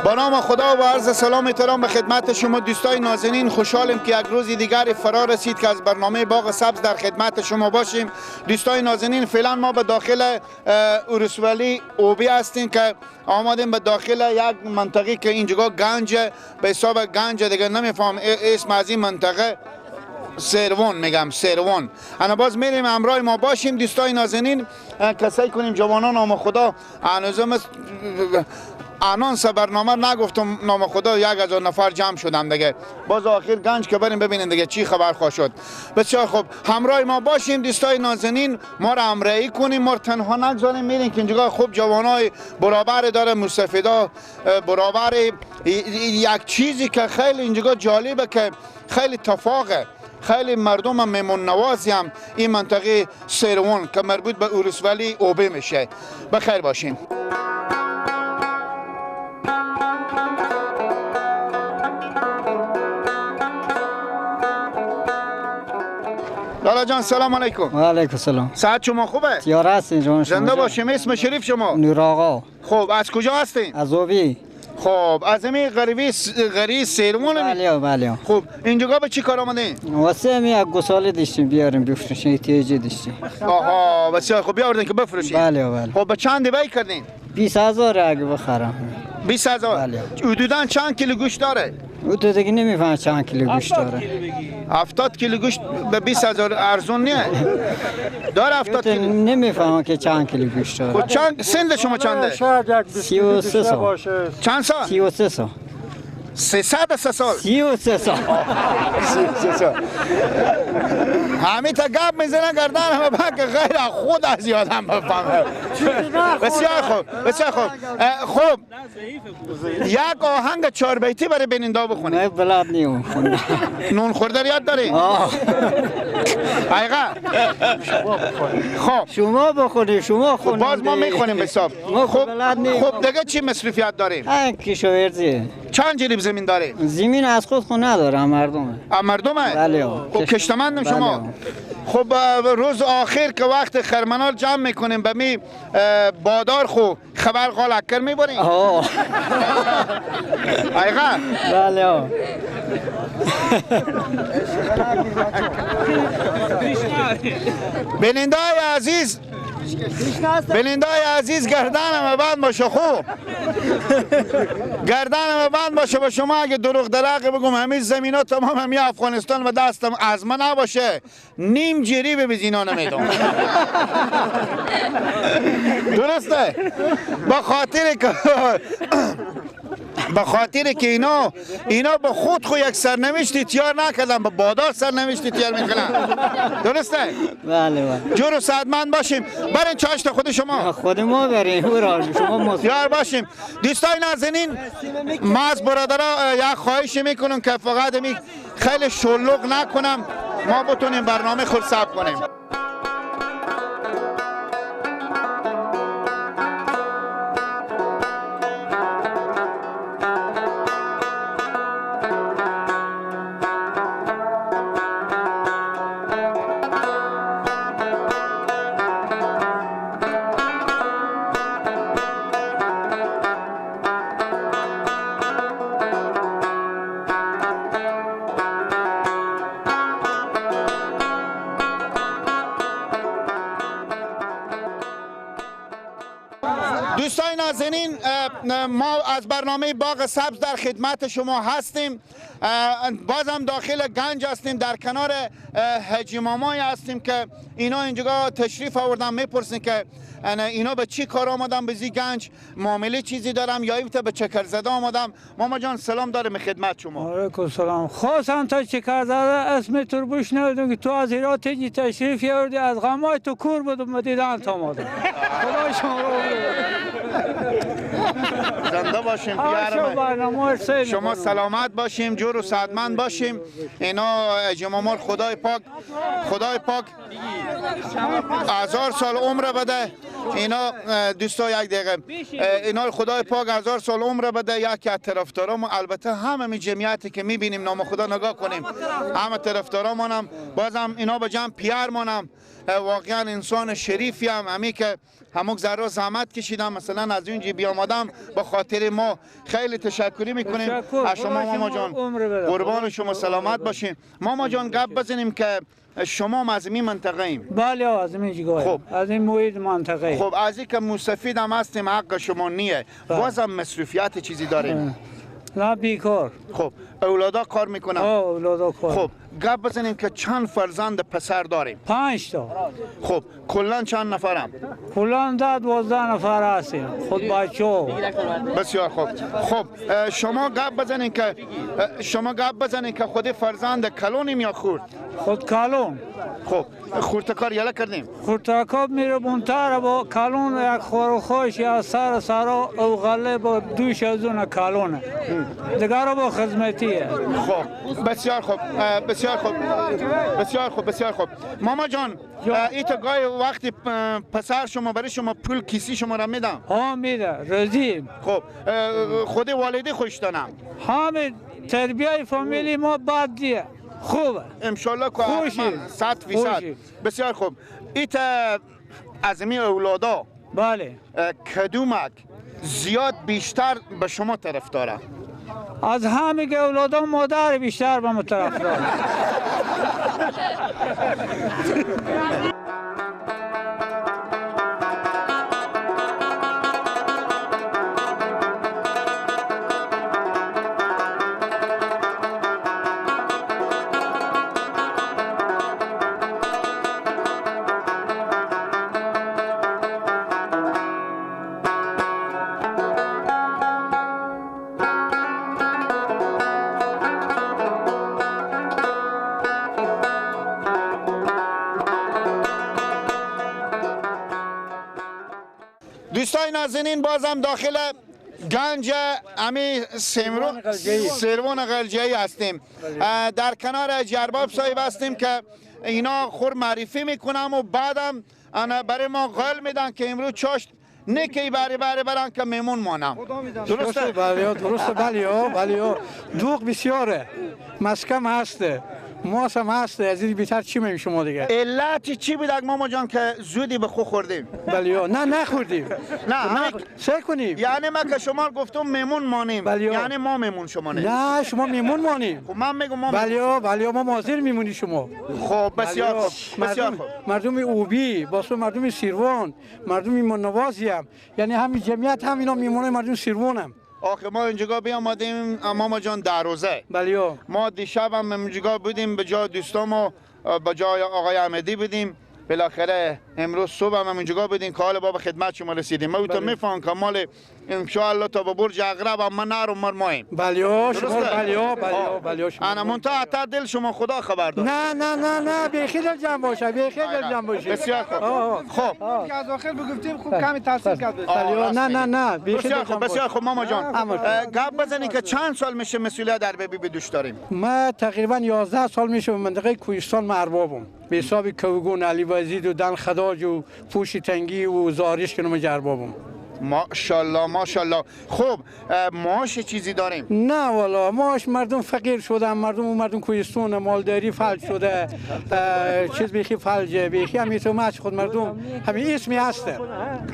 با نام خدا و عرض سلام احترام به خدمت شما دوستای نازنین، خوشحالم که یک روز دیگری فرا رسید که از برنامه باغ سبز در خدمت شما باشیم. دوستای نازنین، فعلا ما به داخل ولسوالی اوبی هستیم که آمدیم به داخل یک منطقه که اینجا گنج به حساب گنج، دیگه نمیفهم اسم از این منطقه سیروان میگم، سیروان. انا باز میریم همراه ما باشیم دوستای نازنین، کسایی کنیم جوانان نام خدا. هنوزم آنانس برنامه نگفتم، نام خدا 1000 نفر جمع شدم دیگه. باز آخر گنج که بریم ببینیم دیگه چی خبر خواهد شد. بسیار خوب، همراه ما باشیم دوستای نازنین، ما را همراهی کنیم، ما تنها نگذاریم. میریم که اینجا خوب جوانای برابر داره، مستفیدا برابر. یک چیزی که خیلی اینجا جالبه که خیلی تفاقه، خیلی مردم میمون نوازی هم این منطقه سیروان که مربوط به ولسوالی اوبی میشه. بخیر باشیم. لالا جان سلام علیکم. و علیکم سلام. صحت شما خوبه؟ یار هستین جان شما؟ زنده باشیم. اسم شریف شما؟ نور آقا. خب از کجا هستین؟ از اوبی. خب از این غریب سیروان؟ بله. خب اینجا به چی کار آمدین؟ واسه می یک گساله داشتیم بیاریم بفروشیم، احتیاجی داشتیم. آها بسیار خب، بیاردین که بفروشین. بله. خب به چند بی کردین؟ 20000 اگه بخرم. 20000. بله. حدوداً چند کیلو گوشت داره؟ تو دیگه نمیفهم چند کیلو گوشت داره. 70 کیلو گوشت به 20000 ارزون نه؟ داره 70 کیلو؟ نمیفهمم که چند کیلو گوشت داره. خب چند سن شما چنده؟ 33 سال. چند سال؟ 33 سال. 303 سال. 33 سال. همین تا گپ میزنه گردن همه که غیر خود از یادم بفهمه. بسیار خوب. خب یک آهنگ 4 بیتی برای بیننده بخونید. نه بلد نیم. نون خورده یاد داری؟ ایقا خب شما بخونید، شما خونید. باز ما میخونیم حساب. خب دیگه چی مصرفیات داریم؟ کشاورزی. چند جریب زمین داری؟ زمین از خود نداره، مردمه. مردمه؟ بله. خب کشتمندم شما. خب روز آخر که وقت خرمنال جمع میکنیم به می بادار خو خبر قال اکر میبریم؟ ایقا؟ بله. بیننده عزیز گردنم بند باشه. خوب گردنم بند باشه. به شما اگه دروغ دراغ بگم همین زمین ها تمام همین افغانستان و دستم از من نباشه، نیم جریب به زینا نمیدم. درسته؟ به خاطر که اینا به خود یک سرنوشتی تیار نکردن، به بادار سرنوشتی تیار میکنن. درسته؟ بله. جور و سعدمند باشیم. برین چاشت خود شما. خود ما بریم. شما تیار باشیم. دوستای نازنین، ما از برادرها یک خواهش میکنم که فقط خیلی شلوغ نکنم، ما بتونیم برنامه خود ثبت کنیم. دوستای نازنین، ما از برنامه باغ سبز در خدمت شما هستیم. بازم داخل گنج هستیم، در کنار حاجی مامای هستیم که اینا اینجا تشریف آوردن. میپرسین که اینا به چی کار آمدن به زی گنج، معامله چیزی دارم یا اینکه به چکر زده آمدم. ماما جان سلام دارم خدمت شما. علیکم سلام. خواستم تا چکر زده اسم تربوش ندیدم که تو از ایران تیجی تشریف آوردی، از غمای تو کور بودم دیدن تا آمدم. خدا شما رو زنده باشیم پیرمه. شما سلامت باشیم، جور و سعدمند باشیم. اینا جمامار خدای پاک 1000 سال عمر بده. اینا دوستا یک دقیقه، اینا خدای پاک 1000 سال عمر بده. یکی از طرفدارام، البته همه جمعیتی که میبینیم نام خدا نگاه کنیم، همه طرفدارامونم، بازم اینا به جمع پیرمونم واقعا انسان شریفی هم، همی که همون ذره زحمت کشیدم مثلا از اونجا بیامدم به خاطر ما. خیلی تشکری میکنیم از شما ماما جان. قربان شما سلامت باشین. ماما جان گپ بزنیم که شما از این منطقه ایم؟ بله از این جگاه. خب. از این محیط منطقه. خب از این که مستفید هم هستیم حق شما نیه، بازم مصروفیت چیزی داریم؟ نه بیکار. خب اولادا کار میکنن؟ اولادا کار. خب گپ بزنیم که چند فرزند پسر داریم؟ 5 تا. خب کلا چند نفرم؟ کلا 12 نفر هستیم خود بچه‌ها. بسیار خوب. خب شما گپ بزنین که خود فرزند کلونیم یا خورد؟ خود کلون. خب خورتکار یلا کردیم؟ خورتکاب میره بونتر با کلون یک خوش یا سر او غله با دوش از اون کلونه دیگر با خدمتیه. خب بسیار خوب بسیار خوب. ماما جان ایت گاهی وقتی پسر شما برای شما پول کیسی شما را میدم؟ ها میده رزیم. خب خود والدی خوش دانم؟ همه تربیه فامیلی ما بد دیه خوبه انشالله که 100%. بسیار خوب. ایت از می اولادا بله کدومک زیاد بیشتر به شما طرف داره؟ از همه که اولادا مادر بیشتر به ما طرف داره. دوستای نازنین بازم داخل گنج امی سروان غلجه‌ای هستیم. در کنار جرباب صاحب هستیم که اینا خور معرفی میکنم و بعدم برای ما غل میدن که امروز چاشت نکی برن که میمون مانم. درسته؟ بله دوغ بسیاره، مسکم هسته، ماس هم هسته، از این بیشتر چی میگیم شما دیگه؟ علت چی بود ماما جان که زودی به خو خوردیم؟ بله نه نخوردیم. نه سعی کنیم. یعنی ما که شما گفتم میمون مانیم، یعنی ما میمون شما نه شما میمون مانیم. خب من میگم ما بله ما مازیر میمونی شما. خب بسیار خوب. مردم اوبی واسه مردم سیروان، مردم منوازی هم، یعنی همین جمعیت هم اینا میمونه مردم سیروان هم. آخه ما اینجا بیامدیم ماما جان در روزه. بله ما دیشب هم اینجا بودیم به جای دوستامو به جای آقای احمدی بودیم. بالاخره امروز صبح هم اینجا بودیم که حال بابا خدمت شما رسیدیم. ما تو میفهم که مال ان شاء الله تا به برج عقرب هم من نرم مرمایم. بله شما انا منتها تا دل شما خدا خبر داد. نه بیخی دل جمع باشه بسیار خوب. خب که از آخر بگفتیم خوب کمی تاثیر کرد. نه بسیار خوب ماما جان. گپ بزنید که چند سال میشه مسئولیت در بی دوش داریم؟ ما تقریبا 11 سال میشه به منطقه کوهستان مربابم. به حساب کوگون علی وزید و دن خداج و پوش تنگی و زاریش کنم جربابم. ماشاءالله. خب معاش چیزی داریم؟ نه والا معاش مردم فقیر شدن، مردم کوهستان مالداری فلج شده، چیز بیخی فلجه بیخی همین تو ماچ خود مردم همین اسمی هسته.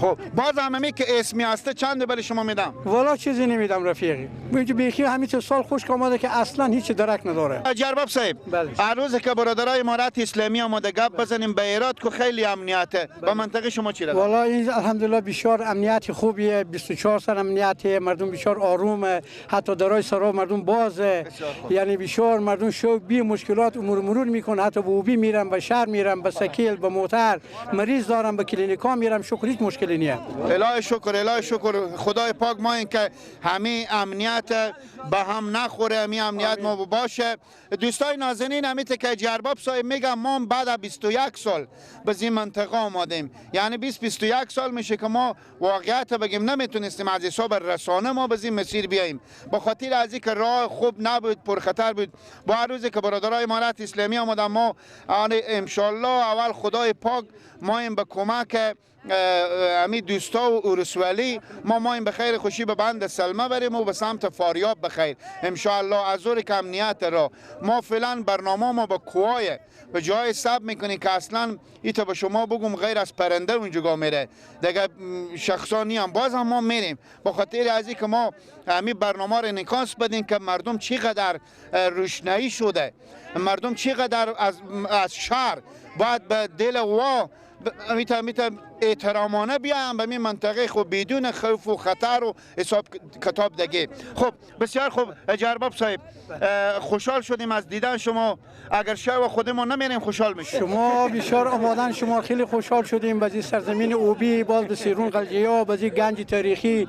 خب باز هم که اسمی هسته چند برای شما میدم؟ والا چیزی نمیدم رفیقی. میگه بیخی همین تو سال خوش آمده که اصلا هیچ درک نداره. جرباب صاحب هر روز که برادرای امارات اسلامی آماده گپ بزنیم به ایراد که خیلی امنیته. با منطقه شما چی راه؟ والا این الحمدلله بسیار امنیت خوبیه، 24 ساعت امنیته، مردم بسیار آرومه، حتی درای سرا مردم بازه، یعنی بسیار مردم شو بی مشکلات امور مرور میکنه، حتی به اوبی میرن، به شهر میرن، به سکیل، به موتر، مریض دارن به کلینیکا میرن، شکر هیچ مشکلی نیست. الهی شکر خدای پاک ما این که همین امنیت به هم نخوره، همین امنیت ما باشه. دوستای نازنین همیته که جرباب صاحب میگم ما بعد از 21 سال به این منطقه آمدیم، یعنی 21 سال میشه که ما واقعیت بگیم نمیتونستیم از حساب رسانه ما به این مسیر بیاییم، به خاطر از اینکه راه خوب نبود، پرخطر بود. با هر روزی که برادرای امارات اسلامی آمدن ما ان شاء الله اول خدای پاک ما این به کمک امی دوستا و اورسوالی ما این بخیر خوشی به بند سلمه بریم و به سمت فاریاب بخیر ان شاء الله. از اون که امنیت را ما فعلا برنامه ما به کوهای به جای سب میکنیم که اصلا ایتا به شما بگم غیر از پرنده اونجا میره دیگه شخصانی هم باز هم ما میریم با خاطر از که ما همین برنامه رو انعکاس بدیم که مردم چقدر روشنایی شده، مردم چقدر از شهر باید به دل وا میتونم احترامانه بیایم به این منطقه خب بدون خوف و خطر و حساب کتاب دیگه. خب بسیار خوب جرباب صاحب، خوشحال شدیم از دیدن شما. اگر شب خودمون نمیریم خوشحال میشیم. شما بسیار آمادن، شما خیلی خوشحال شدیم به سرزمین اوبی، باز به سیرون قلجیا، به گنج تاریخی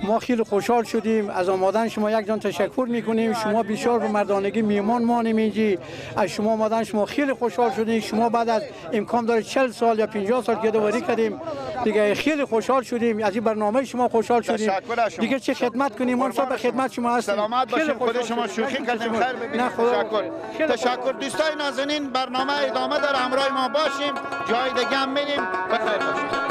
ما خیلی خوشحال شدیم. از آمادن شما یک جان تشکر میکنیم. شما بسیار به مردانگی میمان مانیم اینجی. از شما آمدن شما خیلی خوشحال شدیم. شما بعد از امکان داره 40 سال یا 50 سال گردواری کردیم دیگه، خیلی خوشحال شدیم از این برنامه شما خوشحال شدیم. دیگه چه خدمت کنیم، ما به خدمت شما هستیم. سلامت باشید، خود شما شوخی کردیم، خیر ببینید. تشکر دوستای نازنین، برنامه ادامه داره، همراه ما باشیم، جای دیگه هم میریم. بخیر باشید.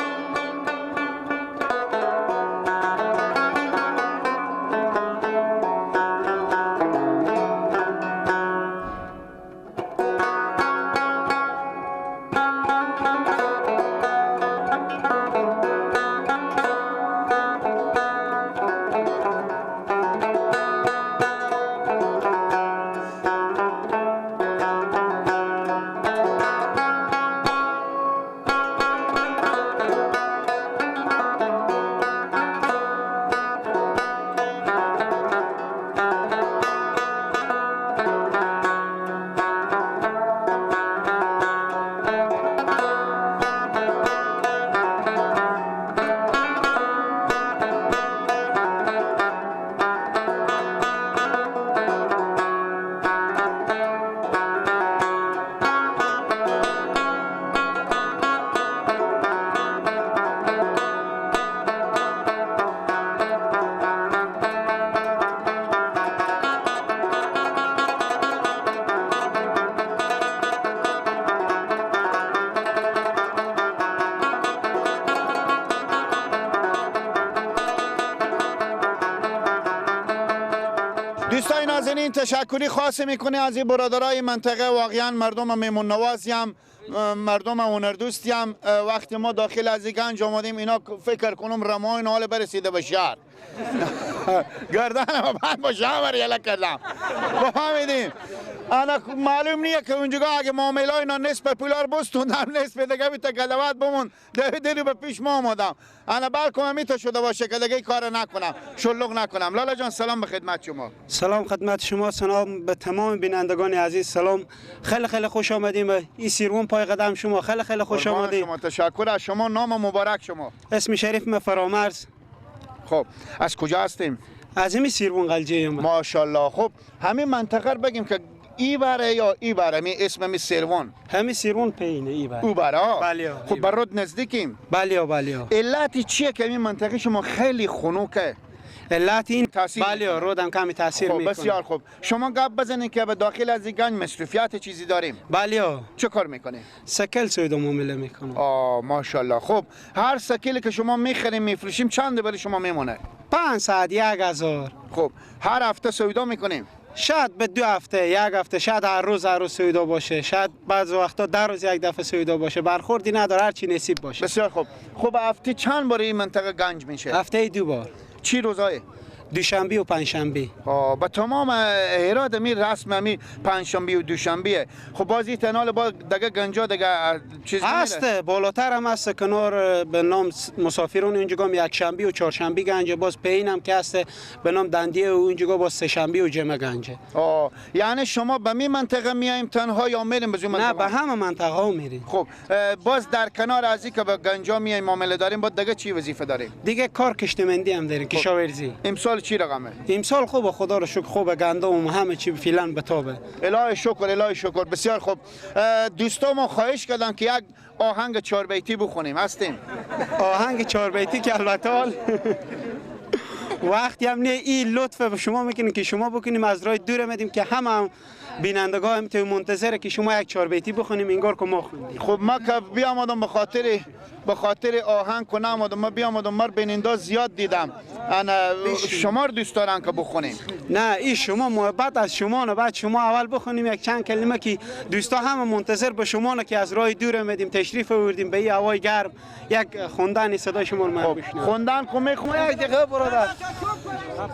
دوستای نازنین تشکری خاص میکنه از این برادرای منطقه. واقعا مردم میمون نوازی هم، مردم هنردوستی هم. وقتی ما داخل از گنج آمدیم اینا فکر کنم رمای حال برسیده به شهر گردن بعد با شهر یلا کردم فهمیدیم. انا معلوم نیه که اونجا اگه معامله اینا نصف پولار بستوندم نصف دیگه بیت گلوات بمون دلی به پیش ما آمدم. انا بالکل میت شده باشه که دیگه کار نکنم، شلوغ نکنم. لالا جان سلام به خدمت شما. سلام خدمت شما، سلام به تمام بینندگان عزیز. سلام، خیلی خوش آمدیم به این سیرون پای قدم شما. خیلی خوش آمدید. شما تشکر از شما. نام مبارک شما؟ اسم شریف من فرامرز. خب از کجا هستیم؟ از این سیرون قلجه. ماشاءالله. خب همین منطقه رو بگیم که ای بره یا ای بره، می اسم می سیروان؟ همین سیرون پینه ای بره. او بره. بله. خب برات نزدیکیم. بله. علتی چیه که این منطقه شما خیلی خنوکه؟ علت این تاثیر بله رودم کمی تاثیر میکنه. بسیار خوب. شما گپ بزنید که به داخل از گنج مصرفیات چیزی داریم؟ بله. چه کار میکنید؟ سکل سوید معامله میکنم. ماشاءالله. خب هر سکلی که شما میخریم میفروشیم چند برای شما میمونه؟ 500 1000. خب هر هفته سودا میکنیم؟ شاید به 2 هفته، 1 هفته، شاید هر روز سودا باشه، شاید بعض وقتا 10 روز یک دفعه سودا باشه. برخوردی نداره، هر چی نصیب باشه. بسیار خوب. خب هفته چند بار این منطقه گنج میشه؟ هفته 2 بار. چی روزای؟ دوشنبه و پنجشنبه. با تمام هرات می رسم می پنجشنبه و دوشنبه. خب بازی تنال با دیگه گنجا دیگه چیز هست، بالاتر هم هست کنار به نام مسافرون اونجا یک شنبه و چهارشنبه گنجه. باز پینم که هست به نام دندیه و اونجا باز سه شنبه و جمعه گنجه. یعنی شما به می منطقه میایم تنها یا میریم به نه به همه منطقه ها میریم. خب باز در کنار از اینکه به گنجا میایم معامله داریم، با دیگه چی وظیفه داریم؟ دیگه کار کشتمندی هم داریم، کشاورزی. امسال چی رقمه؟ امسال خوبه، خدا رو شکر خوبه، گندم و همه چی فعلا بتابه. الهی شکر. بسیار خوب. دوستان ما خواهش کردن که یک آهنگ 4 بیتی بخونیم. هستیم؟ آهنگ 4 بیتی که البته وقتی هم نه این لطفه به شما میکنیم که شما بکنیم، از راه دور آمدیم که همه بینندگان هم تو منتظره که شما یک چهار بیتی بخونیم انگار که ما خوندیم. خب ما که بیامدم به خاطر آهنگ کنم آمدم، ما بیامدم مر بیننده زیاد دیدم. انا شما رو دوست دارن که بخونیم. نه این شما محبت از شما نه، بعد شما اول بخونیم یک چند کلمه که دوستا همه منتظر به شما نه که از راه دور آمدیم تشریف آوردیم به این هوای گرم، یک خوندن صدای شما رو من بشنوم. خوندن کو میخونم. یک دقیقه برادر.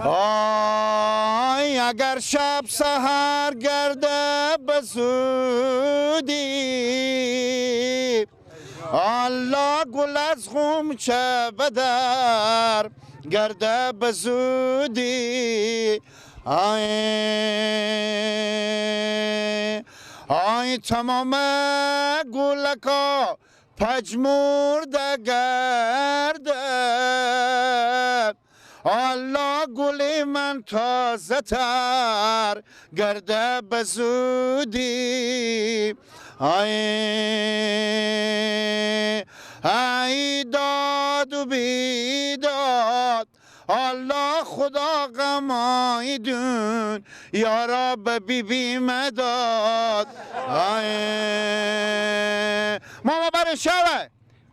آی اگر شب سحر گرده بزودی، الله گل از غنچه بدر گرده بزودی. آی تمام گلکا پجمورده گرده، الله گل من تازه تر گرده بزودی. ای داد و بیداد الله خدا غمایدون یا رب بی بی مداد. ماما برای شوه.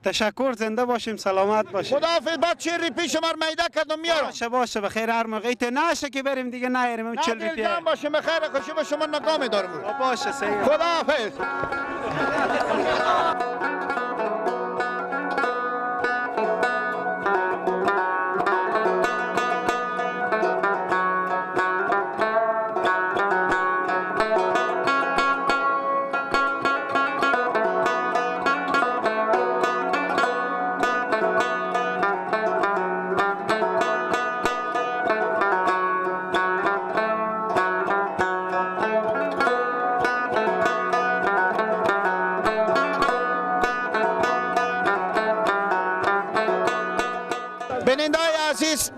تشکر، زنده باشیم، سلامت باشیم. خداحافظ. بعد چهری پیش مار میده کردم میارم. باشه بخیر. هر موقع نشه که بریم دیگه نیاریم. 40 روپیه. نه باشه بخیر. خوشی به شما نگاه می‌دارم. باشه سید. خداحافظ. بیننده‌های عزیز،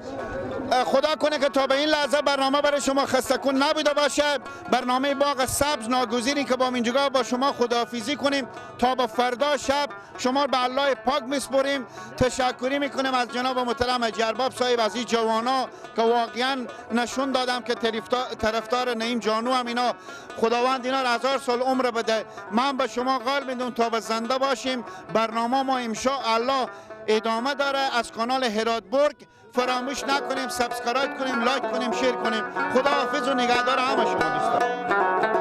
خدا کنه که تا به این لحظه برنامه برای شما خسته کن نبوده باشه. برنامه باغ سبز ناگزیریم که با اینجا با شما خداحافظی کنیم تا به فردا شب شما به الله پاک میسپریم. تشکری میکنیم از جناب محترم جرباب صاحب از این جوانا که واقعا نشون دادم که طرفدار نعیم جانو هم اینا. خداوند اینا 1000 سال عمر بده. من به شما قول میدم تا به زنده باشیم. برنامه ما ان الله ادامه داره. از کانال هراتبورگ فراموش نکنیم سابسکرایب کنیم، لایک کنیم، شیر کنیم. خداحافظ و نگهدار همه شما دوستان.